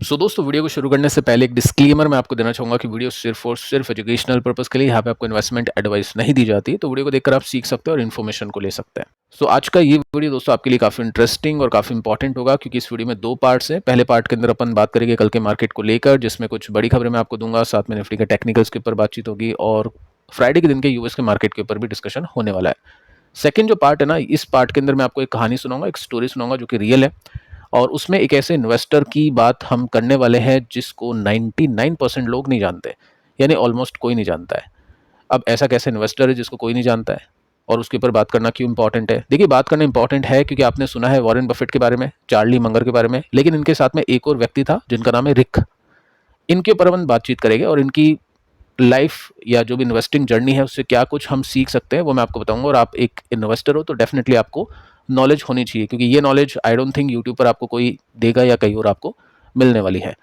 दोस्तों वीडियो को शुरू करने से पहले एक डिस्क्लेमर मैं आपको देना चाहूँगा कि वीडियो सिर्फ और सिर्फ एजुकेशनल पर्पज़ के लिए, यहाँ पे आपको इन्वेस्टमेंट एडवाइस नहीं दी जाती। तो वीडियो को देखकर आप सीख सकते हैं और इन्फॉर्मेशन को ले सकते हैं। आज का ये वीडियो दोस्तों आपके लिए काफ़ी इंटरेस्टिंग और काफ़ी इंपॉर्टेंट होगा, क्योंकि इस वीडियो में 2 पार्ट्स हैं। पहले पार्ट के अंदर अपन बात करेंगे कल के मार्केट को लेकर, जिसमें कुछ बड़ी खबरें मैं आपको दूंगा, साथ में निफ्टी के टेक्निकल्स के ऊपर बातचीत होगी और फ्राइडे के दिन के यूएस के मार्केट के ऊपर भी डिस्कशन होने वाला है। सेकंड जो पार्ट है ना, इस पार्ट के अंदर मैं आपको एक कहानी सुनाऊंगा, एक स्टोरी सुनाऊंगा जो कि रियल है, और उसमें एक ऐसे इन्वेस्टर की बात हम करने वाले हैं जिसको 99% लोग नहीं जानते, यानी ऑलमोस्ट कोई नहीं जानता है। अब ऐसा कैसे इन्वेस्टर है जिसको कोई नहीं जानता है, और उसके ऊपर बात करना क्यों इंपॉर्टेंट है? देखिए, बात करना इंपॉर्टेंट है क्योंकि आपने सुना है वॉरेन बफेट के बारे में, चार्ली मंगर के बारे में, लेकिन इनके साथ में एक और व्यक्ति था जिनका नाम है रिक। इनके ऊपर हम बातचीत करेंगे और इनकी लाइफ या जो भी इन्वेस्टिंग जर्नी है उससे क्या कुछ हम सीख सकते हैं वो मैं आपको बताऊंगा। और आप एक इन्वेस्टर हो तो डेफिनेटली आपको नॉलेज होनी चाहिए, क्योंकि ये knowledge I don't think YouTube पर आपको कोई देगा या कहीं और आपको मिलने वाली है।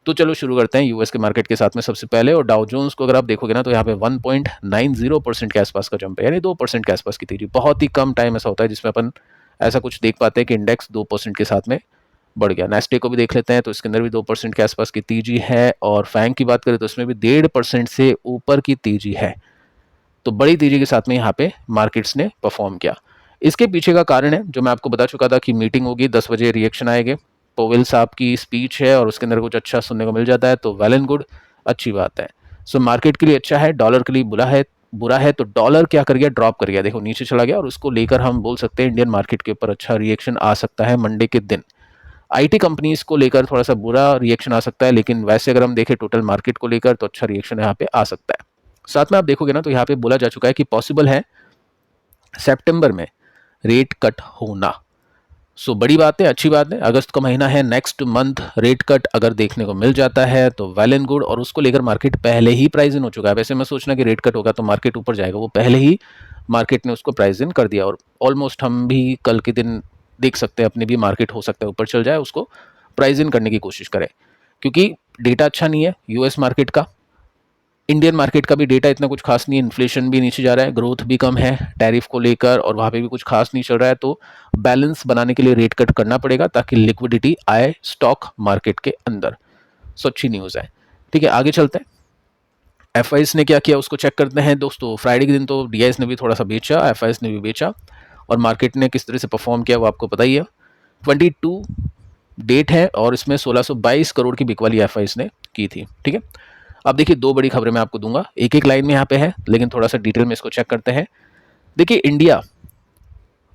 तो चलो शुरू करते हैं यूएस के मार्केट के साथ में सबसे पहले। और डाउ जोन्स को अगर आप देखोगे ना, तो यहाँ पे 1.90% के आसपास का जंप है, यानी 2% के आसपास की तेजी। बहुत ही कम टाइम ऐसा होता है जिसमें अपन ऐसा कुछ देख पाते हैं कि इंडेक्स 2% के साथ में बढ़ गया। नेस्टे को भी देख लेते हैं, तो इसके अंदर भी 2% के आसपास की तेजी है। और फैंग की बात करें तो इसमें भी 1.5% से ऊपर की तेजी है। तो बड़ी तेजी के साथ में यहाँ पे मार्केट्स ने परफॉर्म किया। इसके पीछे का कारण है जो मैं आपको बता चुका था कि मीटिंग होगी, 10 बजे रिएक्शन आएंगे, पोवेल साहब की स्पीच है और उसके अंदर कुछ अच्छा सुनने को मिल जाता है, तो वेल एंड गुड, अच्छी बात है। मार्केट के लिए अच्छा है, डॉलर के लिए बुरा है। तो डॉलर क्या कर गया, ड्रॉप कर गया, देखो नीचे चला गया, और उसको लेकर हम बोल सकते हैं इंडियन मार्केट के ऊपर अच्छा रिएक्शन आ सकता है मंडे के दिन। आईटी कंपनीज को लेकर थोड़ा सा बुरा रिएक्शन आ सकता है, लेकिन वैसे अगर हम देखें टोटल मार्केट को लेकर तो अच्छा रिएक्शन यहाँ पे आ सकता है। साथ में आप देखोगे ना, तो यहाँ पे बोला जा चुका है कि पॉसिबल है सितंबर में रेट कट होना। बड़ी बात है, अच्छी बात है। अगस्त का महीना है, नेक्स्ट मंथ रेट कट अगर देखने को मिल जाता है तो वेल एंड गुड, और उसको लेकर मार्केट पहले ही प्राइस इन हो चुका है। वैसे मैं सोचना कि रेट कट होगा तो मार्केट ऊपर जाएगा, वो पहले ही मार्केट ने उसको प्राइस इन कर दिया। और ऑलमोस्ट हम भी कल के दिन देख सकते हैं, अपने भी मार्केट हो सकता है ऊपर चल जाए, उसको प्राइस इन करने की कोशिश करें, क्योंकि डेटा अच्छा नहीं है यूएस मार्केट का। इंडियन मार्केट का भी डेटा इतना कुछ खास नहीं है, इन्फ्लेशन भी नीचे जा रहा है, ग्रोथ भी कम है टैरिफ को लेकर, और वहाँ पे भी कुछ खास नहीं चल रहा है। तो बैलेंस बनाने के लिए रेट कट करना पड़ेगा ताकि लिक्विडिटी आए स्टॉक मार्केट के अंदर। अच्छी न्यूज़ है। ठीक है, आगे चलते हैं। एफआईएस ने क्या किया उसको चेक करते हैं दोस्तों। फ्राइडे के दिन तो डीआईएस ने भी थोड़ा सा बेचा, एफआईएस ने भी बेचा, और मार्केट ने किस तरह से परफॉर्म किया वो आपको पता ही है। 22 डेट है और इसमें 1622 करोड़ की बिकवाली एफआईएस ने की थी। ठीक है, अब देखिए 2 बड़ी खबरें मैं आपको दूंगा, एक एक लाइन में यहाँ पे है, लेकिन थोड़ा सा डिटेल में इसको चेक करते हैं। देखिए, इंडिया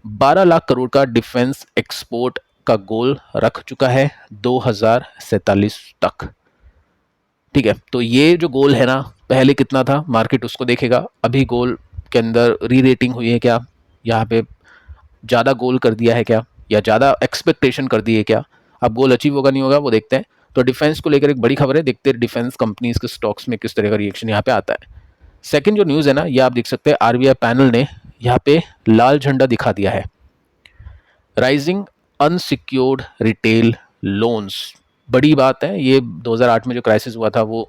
12 लाख करोड़ का डिफेंस एक्सपोर्ट का गोल रख चुका है 2047 तक। ठीक है, तो ये जो गोल है ना, पहले कितना था मार्केट उसको देखेगा, अभी गोल के अंदर री रेटिंग हुई है क्या, यहाँ पे ज़्यादा गोल कर दिया है क्या, या ज़्यादा एक्सपेक्टेशन कर दी है क्या। अब गोल अचीव होगा नहीं होगा वो देखते हैं। तो डिफेंस को लेकर एक बड़ी खबर है, देखते हैं डिफेंस कंपनीज के स्टॉक्स में किस तरह का रिएक्शन यहाँ पे आता है। सेकंड जो न्यूज़ है ना, ये आप देख सकते हैं, आरबीआई पैनल ने यहाँ पे लाल झंडा दिखा दिया है। राइजिंग अनसिक्योर्ड रिटेल लोन्स, बड़ी बात है। ये 2008 में जो क्राइसिस हुआ था वो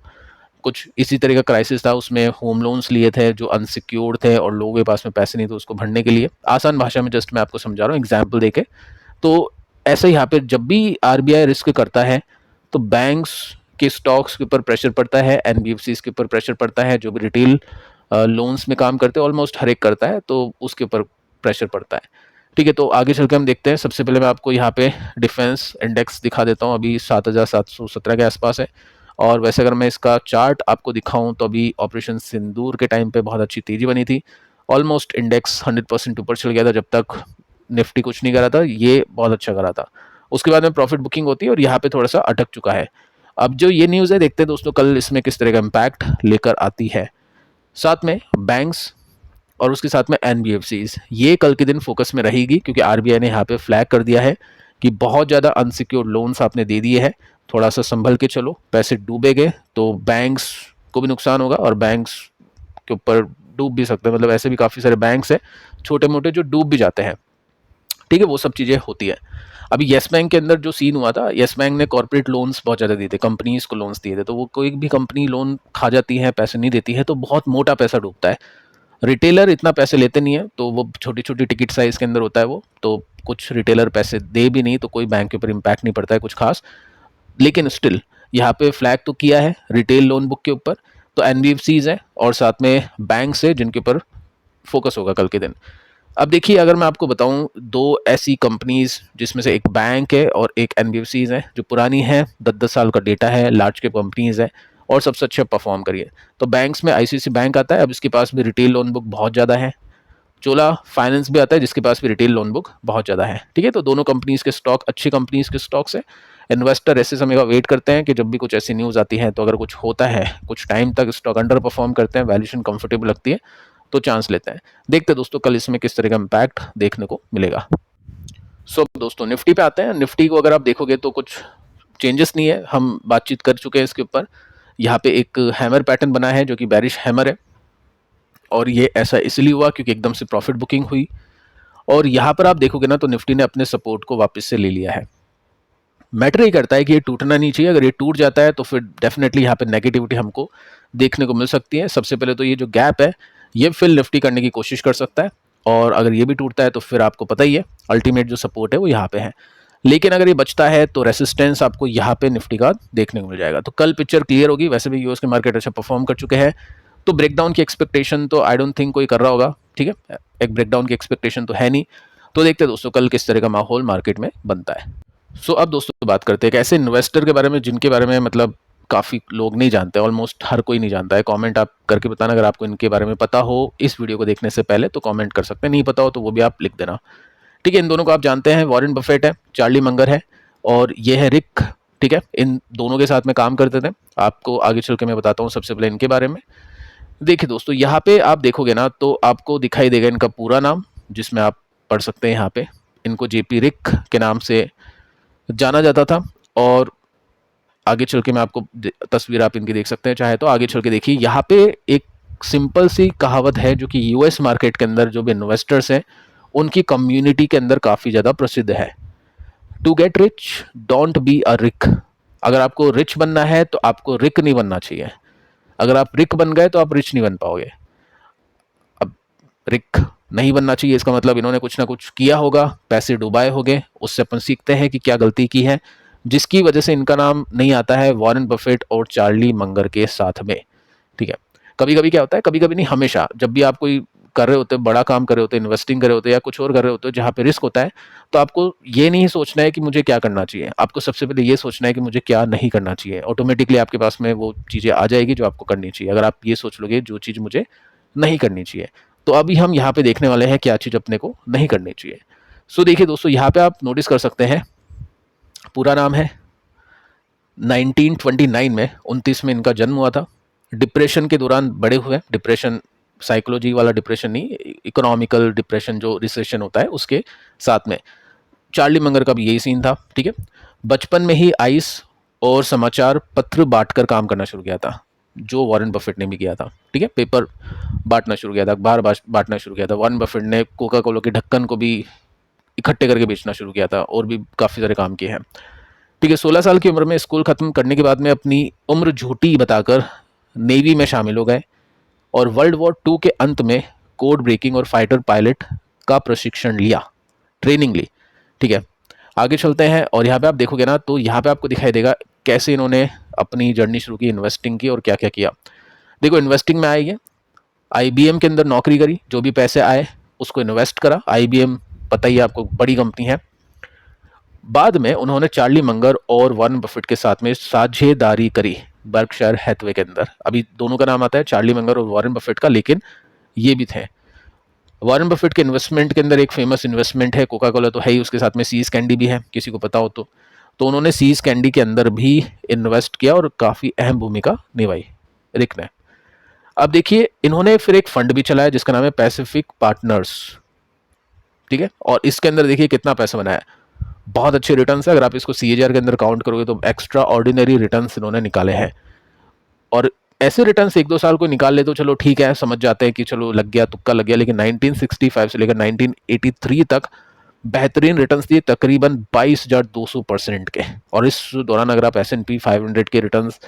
कुछ इसी तरह का क्राइसिस था, उसमें होम लोन्स लिए थे जो अनसिक्योर्ड थे और लोगों के पास में पैसे नहीं थे उसको भरने के लिए। आसान भाषा में जस्ट मैं आपको समझा रहा हूँ एग्जाम्पल देके। तो ऐसे यहाँ पे जब भी आरबीआई रिस्क करता है तो बैंक्स के स्टॉक्स के ऊपर प्रेशर पड़ता है, एनबीएफसीज के ऊपर प्रेशर पड़ता है, जो भी रिटेल लोन्स में काम करते हैं ऑलमोस्ट हर एक करता है, तो उसके ऊपर प्रेशर पड़ता है। ठीक है, तो आगे चल के हम देखते हैं। सबसे पहले मैं आपको यहाँ पे डिफेंस इंडेक्स दिखा देता हूँ, अभी 7717 के आसपास है। और वैसे अगर मैं इसका चार्ट आपको दिखाऊं तो अभी ऑपरेशन सिंदूर के टाइम पे बहुत अच्छी तेजी बनी थी, ऑलमोस्ट इंडेक्स 100% ऊपर चल गया था जब तक निफ्टी कुछ नहीं करा था, ये बहुत अच्छा करा था। उसके बाद में प्रॉफिट बुकिंग होती है और यहाँ पे थोड़ा सा अटक चुका है। अब जो ये न्यूज़ है, देखते हैं दोस्तों कल इसमें किस तरह का इम्पैक्ट लेकर आती है। साथ में बैंक्स और उसके साथ में एनबीएफसीज, ये कल के दिन फोकस में रहेगी, क्योंकि आरबीआई ने यहाँ पे फ्लैग कर दिया है कि बहुत ज़्यादा अनसिक्योर्ड लोन्स आपने दे दिए हैं, थोड़ा सा संभल के चलो, पैसे डूबेंगे तो बैंक्स को भी नुकसान होगा और बैंक्स के ऊपर डूब भी सकते हैं। मतलब ऐसे भी काफ़ी सारे बैंक्स हैं छोटे मोटे जो डूब भी जाते हैं। ठीक है, वो सब चीज़ें होती है। अभी येस बैंक के अंदर जो सीन हुआ था, येस बैंक ने कॉर्पोरेट लोन्स बहुत ज़्यादा दिए थे, कंपनीज को लोन्स दिए थे, तो वो कोई भी कंपनी लोन खा जाती है, पैसे नहीं देती है, तो बहुत मोटा पैसा डूबता है। रिटेलर इतना पैसे लेते नहीं है, तो वो छोटी छोटी टिकट साइज के अंदर होता है वो, तो कुछ रिटेलर पैसे दे भी नहीं तो कोई बैंक के ऊपर इम्पैक्ट नहीं पड़ता है कुछ खास। लेकिन स्टिल यहाँ पे फ्लैग तो किया है रिटेल लोन बुक के ऊपर, तो एनबीएफसीज है और साथ में बैंक्स है जिनके ऊपर फोकस होगा कल के दिन। अब देखिए, अगर मैं आपको बताऊं दो ऐसी कंपनीज जिसमें से एक बैंक है और एक एनबीएफसीज है जो पुरानी है, 10-10 साल का डेटा है, लार्ज कैप कंपनीज है और सबसे अच्छा परफॉर्म करिए, तो बैंक्स में आईसीआईसी बैंक आता है। अब इसके पास भी रिटेल लोन बुक बहुत ज़्यादा है। चोला फाइनेंस भी आता है जिसके पास भी रिटेल लोन बुक बहुत ज़्यादा है। ठीक है, तो दोनों कंपनीज के स्टॉक अच्छी कंपनीज के स्टॉक्स है। इन्वेस्टर ऐसे समय का वेट करते हैं कि जब भी कुछ ऐसी न्यूज़ आती है, तो अगर कुछ होता है, कुछ टाइम तक स्टॉक अंडर परफॉर्म करते हैं, वैल्यूएशन कंफर्टेबल लगती है, तो चांस लेते हैं। देखते हैं दोस्तों कल इसमें किस तरह का इम्पैक्ट देखने को मिलेगा। सो दोस्तों निफ्टी पे आते हैं। निफ्टी को अगर आप देखोगे तो कुछ चेंजेस नहीं है, हम बातचीत कर चुके हैं इसके ऊपर। यहाँ पे एक हैमर पैटर्न बना है जो कि बैरिश हैमर है, और ये ऐसा इसलिए हुआ क्योंकि एकदम से प्रॉफिट बुकिंग हुई, और यहाँ पर आप देखोगे ना तो निफ्टी ने अपने सपोर्ट को वापस से ले लिया है। मैटर ये करता है कि ये टूटना नहीं चाहिए। अगर ये टूट जाता है तो फिर डेफिनेटली यहाँ पे नेगेटिविटी हमको देखने को मिल सकती है। सबसे पहले तो ये जो गैप है ये फिल निफ्टी करने की कोशिश कर सकता है, और अगर ये भी टूटता है तो फिर आपको पता ही है अल्टीमेट जो सपोर्ट है वो यहाँ पे है। लेकिन अगर ये बचता है तो रेसिस्टेंस आपको यहाँ पे निफ्टी का देखने को मिल जाएगा। तो कल पिक्चर क्लियर होगी। वैसे भी यूएस के मार्केट अच्छा परफॉर्म कर चुके हैं, तो ब्रेकडाउन की एक्सपेक्टेशन तो आई डोंट थिंक कोई कर रहा होगा। ठीक है, एक ब्रेकडाउन की एक्सपेक्टेशन तो है नहीं। तो देखते हैं दोस्तों कल किस तरह का माहौल मार्केट में बनता है। सो अब दोस्तों बात करते हैं एक ऐसे इन्वेस्टर के बारे में जिनके बारे में मतलब काफ़ी लोग नहीं जानते, ऑलमोस्ट हर कोई नहीं जानता है। कमेंट आप करके बताना अगर आपको इनके बारे में पता हो। इस वीडियो को देखने से पहले तो कमेंट कर सकते हैं, नहीं पता हो तो वो भी आप लिख देना। ठीक है, इन दोनों को आप जानते हैं, वॉरेन बफेट है, चार्ली मंगर है, और ये है रिक। ठीक है, इन दोनों के साथ में काम करते थे। आपको आगे चल के मैं बताता हूँ सबसे पहले इनके बारे में। देखिए दोस्तों, यहाँ पे आप देखोगे ना तो आपको दिखाई देगा इनका पूरा नाम, जिसमें आप पढ़ सकते हैं यहाँ पे। इनको जेपी रिक के नाम से जाना जाता था, और आगे चल के मैं आपको तस्वीर आप इनकी देख सकते हैं, चाहे तो आगे चल के देखिए। यहाँ पे एक सिंपल सी कहावत है जो कि यूएस मार्केट के अंदर जो भी इन्वेस्टर्स हैं उनकी कम्युनिटी के अंदर काफ़ी ज़्यादा प्रसिद्ध है। To get rich don't be a rick. अगर आपको रिच बनना है तो आपको रिक नहीं बनना चाहिए। अगर आप रिक बन गए तो आप रिच नहीं बन पाओगे। अब रिक नहीं बनना चाहिए इसका मतलब इन्होंने कुछ ना कुछ किया होगा, पैसे डुबाए होंगे। उससे अपन सीखते हैं कि क्या गलती की है, जिसकी वजह से इनका नाम नहीं आता है वॉरेन बफेट और चार्ली मंगर के साथ में। ठीक है, कभी कभी क्या होता है, कभी कभी नहीं, हमेशा जब भी आप कोई कर रहे होते, बड़ा काम कर रहे होते, इन्वेस्टिंग कर रहे होते या कुछ और कर रहे होते हो जहाँ पे रिस्क होता है, तो आपको ये नहीं सोचना है कि मुझे क्या करना चाहिए। आपको सबसे पहले ये सोचना है कि मुझे क्या नहीं करना चाहिए। ऑटोमेटिकली आपके पास में वो चीज़ें आ जाएगी जो आपको करनी चाहिए, अगर आप ये सोच लोगे जो चीज़ मुझे नहीं करनी चाहिए। तो अभी हम यहाँ पे देखने वाले हैं क्या चीज़ अपने को नहीं करनी चाहिए। सो देखिए दोस्तों, यहाँ पे आप नोटिस कर सकते हैं पूरा नाम है। 1929 में 29 में इनका जन्म हुआ था। डिप्रेशन के दौरान बड़े हुए। डिप्रेशन साइकोलॉजी वाला डिप्रेशन नहीं, इकोनॉमिकल डिप्रेशन जो रिसेशन होता है उसके साथ में। चार्ली मंगर का भी यही सीन था। ठीक है, बचपन में ही आइस और समाचार पत्र बांटकर काम करना शुरू किया था, जो वॉरेन बफेट ने भी किया था। ठीक है, पेपर बांटना शुरू किया था, अखबार बांटना शुरू किया था। वॉरेन बफेट ने कोका कोला के ढक्कन को भी इकट्ठे करके बेचना शुरू किया था, और भी काफ़ी सारे काम किए हैं। ठीक है, 16 साल की उम्र में स्कूल खत्म करने के बाद में अपनी उम्र झूठी बताकर नेवी में शामिल हो गए, और वर्ल्ड वॉर 2 के अंत में कोड ब्रेकिंग और फाइटर पायलट का प्रशिक्षण लिया, ट्रेनिंग ली। ठीक है, आगे चलते हैं, और यहाँ पे आप देखोगे ना तो यहाँ पे आपको दिखाई देगा कैसे इन्होंने अपनी जर्नी शुरू की, इन्वेस्टिंग की, और क्या क्या किया। देखो, इन्वेस्टिंग में आई है, आईबीएम के अंदर नौकरी करी, जो भी पैसे आए उसको इन्वेस्ट करा। आईबीएम पता ही है आपको, बड़ी कंपनी है। बाद में उन्होंने चार्ली मंगर और वॉरेन बफेट के साथ में साझेदारी करी बर्कशायर हैथवे के अंदर। अभी दोनों का नाम आता है चार्ली मंगर और वॉरेन बफेट का, लेकिन ये भी थे। वॉरेन बफेट के इन्वेस्टमेंट के अंदर एक फेमस इन्वेस्टमेंट है कोका कोला, तो है ही, उसके साथ में सीज कैंडी भी है, किसी को पता हो तो उन्होंने सीज कैंडी के अंदर भी इन्वेस्ट किया और काफ़ी अहम भूमिका निभाई रिक ने। अब देखिए, इन्होंने फिर एक फंड भी चलाया जिसका नाम है पैसिफिक पार्टनर्स। ठीक है, और इसके अंदर देखिए कितना पैसा बनाया, बहुत अच्छे रिटर्न्स है। अगर आप इसको सीएजीआर के अंदर काउंट करोगे तो एक्स्ट्रा ऑर्डिनरी रिटर्न्स इन्होंने निकाले हैं। और ऐसे रिटर्न्स 1-2 साल को निकाल ले तो चलो ठीक है, समझ जाते हैं कि चलो लग गया, तुक्का लग गया। लेकिन 1965 से लेकर 1983 तक बेहतरीन रिटर्न्स दिए, तकरीबन 22,200% के। और इस दौरान अगर आप S&P 500 के रिटर्न्स,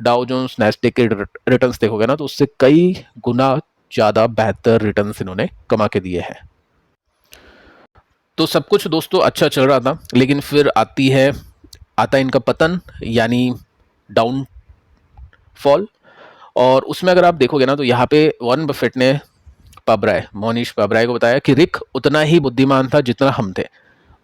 डाउ जोन्स, नैस्डैक के रिटर्न्स देखोगे ना तो उससे कई गुना ज़्यादा बेहतर रिटर्न्स इन्होंने कमा के दिए हैं। तो सब कुछ दोस्तों अच्छा चल रहा था, लेकिन फिर आती है आता है इनका पतन यानी डाउनफॉल। और उसमें अगर आप देखोगे ना तो यहाँ पे वॉरेन बफेट ने मोनिश पाबराय को बताया कि रिक उतना ही बुद्धिमान था जितना हम थे।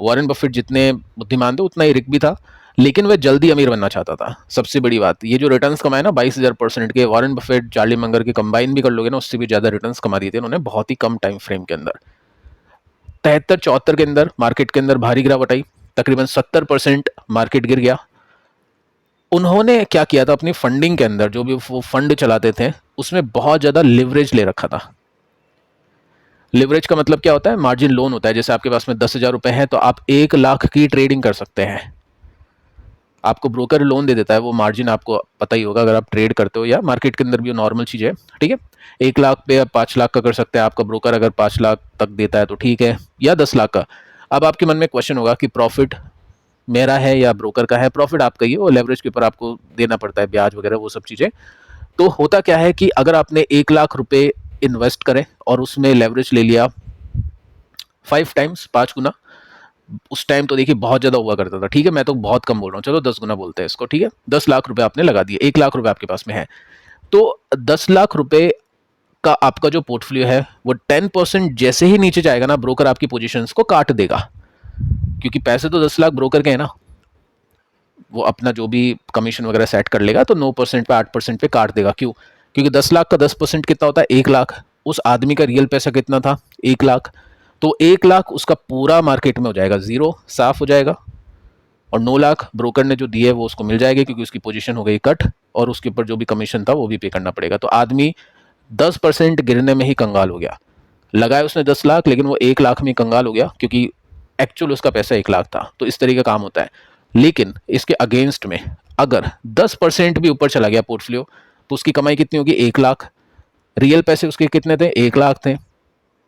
वॉरेन बफेट जितने बुद्धिमान थे उतना ही रिक भी था, लेकिन वह जल्दी अमीर बनना चाहता था। सबसे बड़ी बात ये जो रिटर्न्स कमाए ना 22,000% के, वॉरेन बफेट चार्ली मंगर के कंबाइन भी कर लोगे ना उससे भी ज्यादा रिटर्न्स कमा दिए थे उन्होंने बहुत ही कम टाइम फ्रेम के अंदर। 73-74 के अंदर मार्केट के अंदर भारी गिरावट आई, तकरीबन 70% मार्केट गिर गया। उन्होंने क्या किया था अपनी फंडिंग के अंदर, जो भी वो फंड चलाते थे उसमें बहुत ज्यादा लिवरेज ले रखा था। लिवरेज का मतलब क्या होता है? मार्जिन लोन होता है। जैसे आपके पास में 10,000 रुपए हैं तो आप 1 लाख की ट्रेडिंग कर सकते हैं। आपको ब्रोकर लोन दे देता है, वो मार्जिन आपको पता ही होगा अगर आप ट्रेड करते हो या मार्केट के अंदर भी नॉर्मल चीज़ है, ठीक है। 1 लाख पे आप 5 लाख का कर सकते हैं। आपका ब्रोकर अगर 5 लाख तक देता है तो ठीक है, या 10 लाख का। अब आपके मन में क्वेश्चन होगा कि प्रॉफिट मेरा है या ब्रोकर का है? प्रॉफिट आपका ही है, वो लेवरेज के ऊपर आपको देना पड़ता है, ब्याज वगैरह वो सब चीज़ें। तो होता क्या है कि अगर आपने 1 लाख रुपए इन्वेस्ट करें और उसमें लेवरेज ले लिया 5 टाइम्स, 5 गुना, उस टाइम तो देखिए बहुत ज्यादा हुआ करता था, ठीक है, मैं तो बहुत कम बोल रहा हूँ, चलो 10 गुना बोलते हैं इसको, ठीक है। 10 लाख रुपए आपने लगा दिए, 1 लाख रुपए आपके पास में है, तो 10 लाख रुपए का आपका जो पोर्टफोलियो है वो 10% जैसे ही नीचे जाएगा ना, ब्रोकर आपकी पोजीशंस को काट देगा, क्योंकि पैसे तो 10 लाख ब्रोकर के हैं ना, वो अपना जो भी कमीशन वगैरह सेट कर लेगा तो 9% पे 8% पे काट देगा। क्यों? क्योंकि 10 लाख का 10% कितना होता है? 1 लाख। उस आदमी का रियल पैसा कितना था? 1 लाख। तो 1 लाख उसका पूरा मार्केट में हो जाएगा जीरो, साफ हो जाएगा, और 9 लाख ब्रोकर ने जो दिए वो उसको मिल जाएगा क्योंकि उसकी पोजीशन हो गई कट, और उसके ऊपर जो भी कमीशन था वो भी पे करना पड़ेगा। तो आदमी 10% गिरने में ही कंगाल हो गया। लगाए उसने 10 लाख, लेकिन वो 1 लाख में कंगाल हो गया क्योंकि एक्चुअल उसका पैसा 1 लाख था। तो इस तरीके का काम होता है। लेकिन इसके अगेंस्ट में अगर 10% भी ऊपर चला गया पोर्टफोलियो तो उसकी कमाई कितनी होगी? 1 लाख। रियल पैसे उसके कितने थे? 1 लाख थे।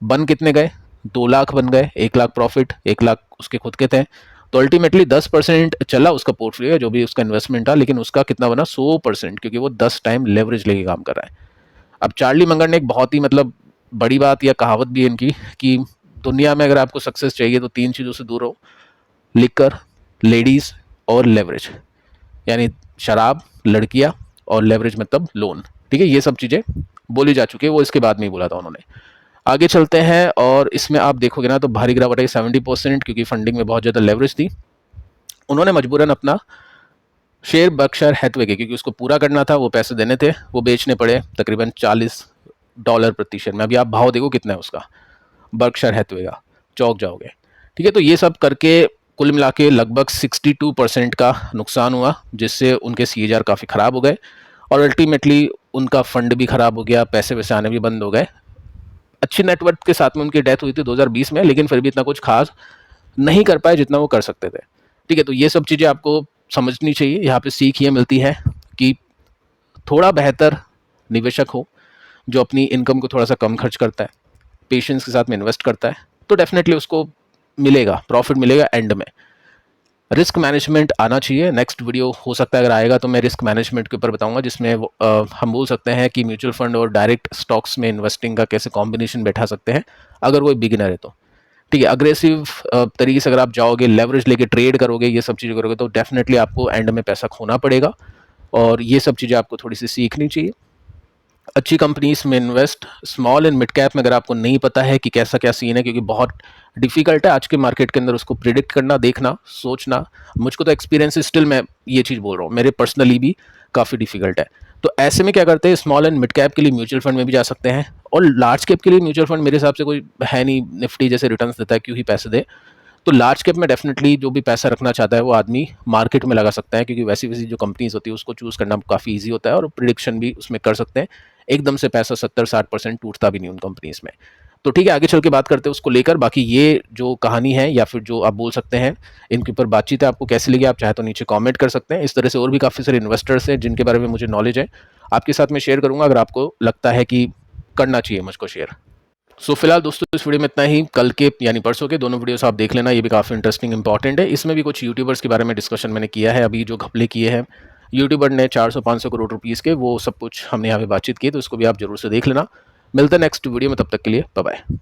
बन कितने गए? 2 लाख बन गए। 1 लाख प्रॉफिट, 1 लाख उसके खुद के थे। तो अल्टीमेटली 10% चला उसका पोर्टफोलियो, जो भी उसका इन्वेस्टमेंट था, लेकिन उसका कितना बना? 100%, क्योंकि वो 10 टाइम लेवरेज लेके काम कर रहा है। अब चार्ली मंगर ने एक बहुत ही मतलब बड़ी बात या कहावत भी है इनकी कि दुनिया में अगर आपको सक्सेस चाहिए तो 3 चीज़ों से दूर रहो: लिकर, लेडीज और लेवरेज। यानी शराब, लड़कियां और लेवरेज मतलब लोन, ठीक है। ये सब चीज़ें बोली जा चुकी है, वो इसके बाद में ही बोला था उन्होंने। आगे चलते हैं और इसमें आप देखोगे ना तो भारी गिरावट आई 70%, क्योंकि फंडिंग में बहुत ज़्यादा लेवरेज थी। उन्होंने मजबूरन अपना शेयर बर्कशायर हैथवे के, क्योंकि उसको पूरा करना था, वो पैसे देने थे, वो बेचने पड़े तकरीबन $40 प्रति शेयर में। अभी आप भाव देखो कितना है उसका, बर्कशायर हैथवे का, चौंक जाओगे, ठीक है। तो ये सब करके कुल मिला के लगभग 62% का नुकसान हुआ, जिससे उनके CAGR काफ़ी ख़राब हो गए और अल्टीमेटली उनका फंड भी ख़राब हो गया, पैसे वैसे आने भी बंद हो गए। अच्छी नेटवर्थ के साथ में उनकी डेथ हुई थी 2020 में, लेकिन फिर भी इतना कुछ खास नहीं कर पाए जितना वो कर सकते थे, ठीक है। तो ये सब चीज़ें आपको समझनी चाहिए। यहाँ पे सीख ये मिलती है कि थोड़ा बेहतर निवेशक हो जो अपनी इनकम को थोड़ा सा कम खर्च करता है, पेशेंस के साथ में इन्वेस्ट करता है, तो डेफिनेटली उसको मिलेगा, प्रॉफिट मिलेगा एंड में। रिस्क मैनेजमेंट आना चाहिए। नेक्स्ट वीडियो हो सकता है अगर आएगा तो मैं रिस्क मैनेजमेंट के ऊपर बताऊंगा, जिसमें हम बोल सकते हैं कि म्यूचुअल फंड और डायरेक्ट स्टॉक्स में इन्वेस्टिंग का कैसे कॉम्बिनेशन बैठा सकते हैं अगर कोई बिगिनर है तो, ठीक है। अग्रेसिव तरीके से अगर आप जाओगे, लेवरेज लेके ट्रेड करोगे, ये सब चीज़ें करोगे, तो डेफिनेटली आपको एंड में पैसा खोना पड़ेगा, और ये सब चीज़ें आपको थोड़ी सी सीखनी चाहिए। अच्छी कंपनीज में invest, small and mid cap में अगर आपको नहीं पता है कि कैसा क्या सीन है, क्योंकि बहुत डिफिकल्ट है आज के मार्केट के अंदर उसको प्रिडिक्ट करना, देखना, सोचना। मुझको तो एक्सपीरियंस स्टिल मैं ये चीज़ बोल रहा हूँ, मेरे पर्सनली भी काफ़ी डिफिकल्ट है। तो ऐसे में क्या करते हैं, स्मॉल एंड मिड कैप के लिए म्यूचुअल फंड में भी जा सकते हैं, और लार्ज कैप के लिए म्यूचुअल फंड मेरे हिसाब से कोई है नहीं, निफ्टी जैसे रिटर्न्स देता है, क्यों ही पैसे दे। तो लार्ज कैप में डेफिनेटली जो भी पैसा रखना चाहता है वो आदमी मार्केट में लगा सकता है, क्योंकि वैसी वैसी जो कंपनीज होती है उसको चूज़ करना काफ़ी ईजी होता है, और प्रिडिक्शन भी उसमें कर सकते हैं। एकदम से पैसा 70-60% टूटता भी नहीं उन कंपनीज में। तो ठीक है, आगे चल के बात करते हैं उसको लेकर। बाकी ये जो कहानी है या फिर जो आप बोल सकते हैं इनके ऊपर बातचीत है, आपको कैसी लगी आप चाहे तो नीचे कमेंट कर सकते हैं। इस तरह से और भी काफ़ी सारे इन्वेस्टर्स हैं जिनके बारे में मुझे नॉलेज है, आपके साथ में शेयर करूंगा अगर आपको लगता है कि करना चाहिए मुझको शेयर। सो फिलहाल दोस्तों इस वीडियो में इतना ही। कल के यानी परसों के दोनों वीडियोस आप देख लेना, ये भी काफ़ी इंटरेस्टिंग इंपॉर्टेंट है। इसमें भी कुछ यूट्यूबर्स के बारे में डिस्कशन मैंने किया है, अभी जो घपले किए हैं यूट्यूबर ने 400-500 करोड़ रुपीज़ के, वो सब कुछ हमने यहाँ पे बातचीत की, तो इसको भी आप जरूर से देख लेना। मिलते हैं नेक्स्ट वीडियो में, तब तक के लिए बाय बाय।